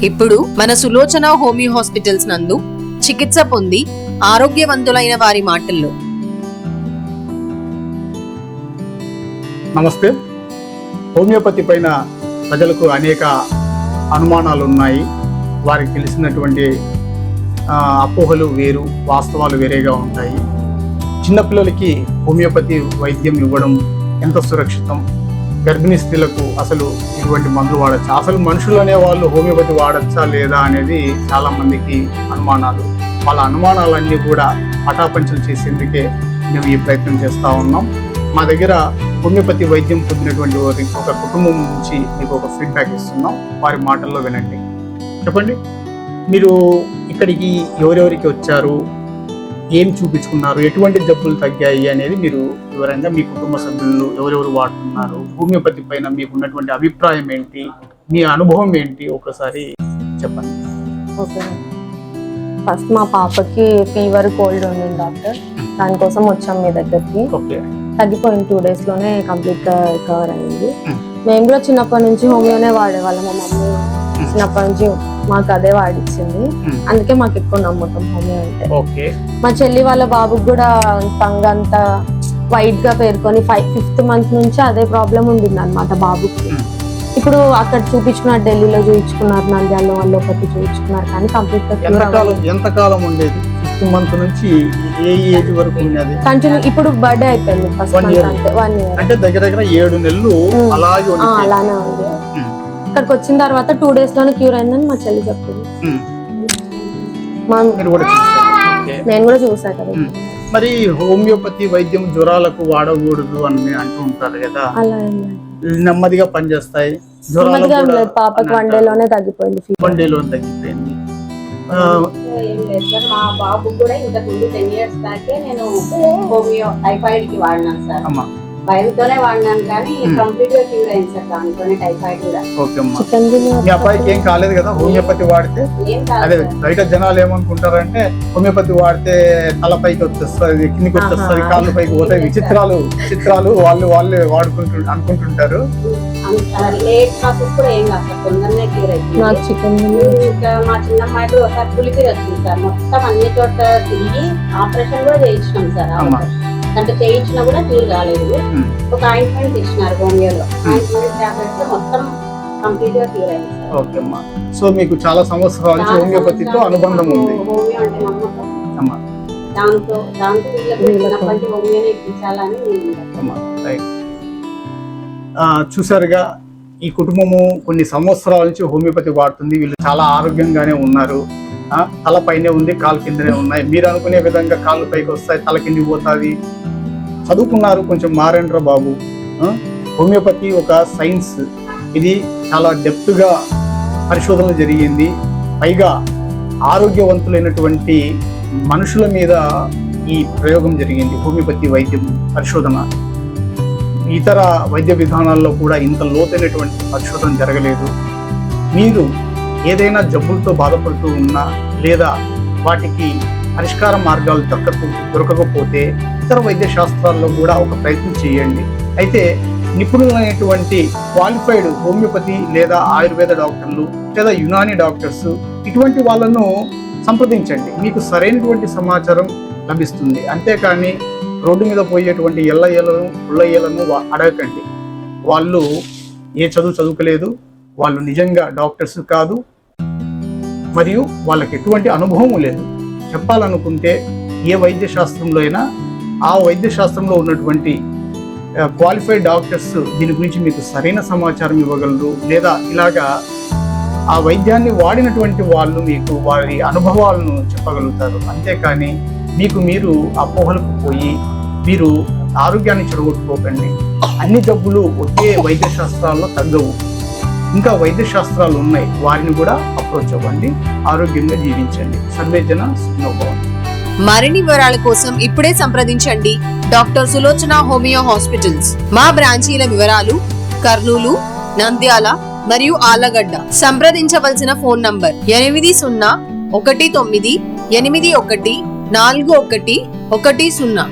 ఇప్పుడు మన Sulochana homeo hospitals నందు చికిత్స పొంది ఆరోగ్యవంతులైన వారి మాటల్లో. నమస్తే. హోమియోపతి పైన ప్రజలకు అనేక అనుమానాలు ఉన్నాయి. వారికి తెలిసినటువంటి అపోహలు వేరు, వాస్తవాలు వేరేగా ఉంటాయి. చిన్నపిల్లలకి హోమియోపతి వైద్యం ఇవ్వడం ఎంత సురక్షితం, గర్భిణీ స్త్రీలకు అసలు ఇటువంటి మందులు వాడచ్చా, అసలు మనుషులు అనే వాళ్ళు హోమియోపతి వాడచ్చా లేదా అనేది చాలా మందికి అనుమానాలు. వాళ్ళ అనుమానాలన్నీ కూడా పటాపంచలు చేసేందుకే మేము ఈ ప్రయత్నం చేస్తూ ఉన్నాం. మా దగ్గర హోమియోపతి వైద్యం పొందినటువంటి ఒక కుటుంబం నుంచి మీకు ఒక ఫీడ్బ్యాక్ ఇస్తున్నాం. వారి మాటల్లో వినండి. చెప్పండి, మీరు ఇక్కడికి ఎవరెవరికి వచ్చారు, ఏం చూపించుకున్నారు, ఎటువంటి జబ్బులు తగ్గాయి అనేది మీరు వివరంగా మీ కుటుంబ సభ్యులు ఎవరెవరు వాడుతున్నారు, హోమియోపతి పైన మీకు ఉన్నటువంటి అభిప్రాయం ఏంటి, మీ అనుభవం ఏంటి ఒకసారి చెప్పండి. ఓకే, ఫస్ట్ మా పాపకి ఫీవర్, కోల్డ్ ఉంది డాక్టర్. దానికోసం వచ్చాం మీ దగ్గరికి. ఓకే, తగ్గిపోయింది 2 days లోనే కంప్లీట్ గా రికవర్ అయింది. మేము కూడా చిన్నప్పటి నుంచి హోమియోనే వాడేవాళ్ళం. మా మమ్మీ చిన్నప్పటి నుంచి మాకు అదే వాడిచ్చింది. అందుకే మాకు ఎక్కువ నమ్మకం హోమియో అంటే. ఓకే, మా చెల్లి వాళ్ళ బాబుకి కూడా టంగ్ అంతా వైట్ గా పేరుకొని 5th month నుంచి అదే ప్రాబ్లం ఉండింది అనమాట బాబుకి. ఇప్పుడు అక్కడ చూపించుకున్నారు, ఢిల్లీలో చూపించుకున్నారు, నంద్యాలలో అల్లోపతి చూపించుకున్నారు, కానీ కంప్లీట్ గా ఎంతకాలం ఉండేది? 5th month నుంచి ఏ ఏజ్ వరకు ఉన్నది? కంటిన్యూ. ఇప్పుడు బర్త్డే అయిపోయింది, ఫస్ట్ మంత్ అంతే, 1 year. అంటే దగ్గర దగ్గర 7 నెలలు అలానే ఉంది. ఇక్కడికి వచ్చిన తర్వాత 2 days లోనే క్యూర్ అయిందని మా చెల్లి చెప్పింది. నేను కూడా చూసా కదా. మరి హోమియోపతి వైద్యం జ్వరాలకు వాడకూడదు అని అంటూ ఉంటారు కదా, అలా నెమ్మదిగా పనిచేస్తాయి. పాపకి 1 day లోనే తగ్గిపోయింది. 1 day లోనే తగ్గిపోయింది. మా బాబు కూడా ఇంతకు ముందు 10 years దాకే నేను హోమియో టైఫాయిడ్ కి వాడినాను సార్. భయంతోనే వాడినాను, కానీ కంప్లీట్ గా క్యూర్ అయింది సార్ దాంతోనే టైఫాయిడ్ కూడా. మీ అబ్బాయికి ఏం కాలేదు కదా హోమియోపతి వాడితే? అదే బయట జనాలు ఏమనుకుంటారంటే హోమియోపతి వాడితే తల పైకి వచ్చేస్తుంది, కిందికి వచ్చేస్తుంది, కాళ్ళు పైకి పోతాయి, విచిత్రాలు వాళ్ళు అనుకుంటుంటారు. లేట్ ప్రాసెస్ కూడా ఏం కాదు సార్, తొందరనే క్యూర్ అయిపోయింది. ఇంకా మా చిన్నమ్మాయికి ఒకసారి పులిపిరి వచ్చింది సార్. మొత్తం అన్ని చోట్ల తిరిగి ఆపరేషన్ కూడా చేయించినాం సార్. అంటే చేయించినా కూడా క్యూర్ కాలేదు. ఒక ఆయింట్మెంట్ ఇచ్చినారు హోమియోలో, ఆయింట్మెంట్ టాబ్లెట్స్ మొత్తం కంప్లీట్ గా క్యూర్ అయింది సార్. ఓకే అమ్మా. సో మీకు చాలా సంవత్సరాల నుంచి హోమియోపతితో అనుబంధం ఉంది. హోమియో అంటే నమ్మకం. దాంతో వీళ్ళకి హోమియోనే ఇప్పించాలని. చూసారుగా, ఈ కుటుంబము కొన్ని సంవత్సరాల నుంచి హోమియోపతి వాడుతుంది. వీళ్ళు చాలా ఆరోగ్యంగానే ఉన్నారు. తల పైనే ఉంది, కాలు కిందనే ఉన్నాయి. మీరు అనుకునే విధంగా కాళ్ళు పైకి వస్తాయి, తల కిందికి పోతుంది. చదువుకున్నారు, కొంచెం మారండ్రా బాబు. హోమియోపతి ఒక సైన్స్. ఇది చాలా డెప్త్గా పరిశోధనలు జరిగింది. పైగా ఆరోగ్యవంతులైనటువంటి మనుషుల మీద ఈ ప్రయోగం జరిగింది. హోమియోపతి వైద్యం పరిశోధన ఇతర వైద్య విధానాల్లో కూడా ఇంత లోతైనటువంటి పరిశోధన జరగలేదు. మీరు ఏదైనా జబ్బులతో బాధపడుతూ ఉన్నా, లేదా వాటికి పరిష్కార మార్గాలు దొరకకపోతే ఇతర వైద్య శాస్త్రాల్లో కూడా ఒక ప్రయత్నం చేయండి. అయితే నిపుణులైనటువంటి క్వాలిఫైడ్ హోమియోపతి లేదా ఆయుర్వేద డాక్టర్లు లేదా యునాని డాక్టర్స్, ఇటువంటి వాళ్ళను సంప్రదించండి. మీకు సరైనటువంటి సమాచారం లభిస్తుంది. అంతేకాని రోడ్డు మీద పోయేటువంటి పుల్లయ్యలను అడగకండి. వాళ్ళు ఏ చదువుకోలేదు, వాళ్ళు నిజంగా డాక్టర్స్ కాదు, మరియు వాళ్ళకి ఎటువంటి అనుభవం లేదు. చెప్పాలనుకుంటే ఏ వైద్య శాస్త్రంలో అయినా ఆ వైద్య శాస్త్రంలో ఉన్నటువంటి క్వాలిఫైడ్ డాక్టర్స్ దీని గురించి మీకు సరైన సమాచారం ఇవ్వగలరు, లేదా ఇలాగా ఆ వైద్యాన్ని వాడినటువంటి వాళ్ళు మీకు వారి అనుభవాలను చెప్పగలుగుతారు. అంతేకాని మీరు అపోహలకు పోయి మీరు ఆరోగ్యాన్ని చెడగొట్టుకోకండి. అన్ని జబ్బులు ఒకే వైద్య శాస్త్రాల్లో తగ్గవు. ఇంకా వైద్య శాస్త్రాలు ఉన్నాయి, వారిని కూడా అప్రోచ్ అవ్వండి. ఆరోగ్యంగా జీవించండి. సర్వేజన సుఖినో భవంతు. మరిన్ని వివరాల కోసం ఇప్పుడే సంప్రదించండి డాక్టర్ సులోచన హోమియో హాస్పిటల్స్. మా బ్రాంచీల వివరాలు కర్నూలు, నంద్యాల మరియు ఆళ్లగడ్డ. సంప్రదించవలసిన ఫోన్ నంబర్ 801981414110.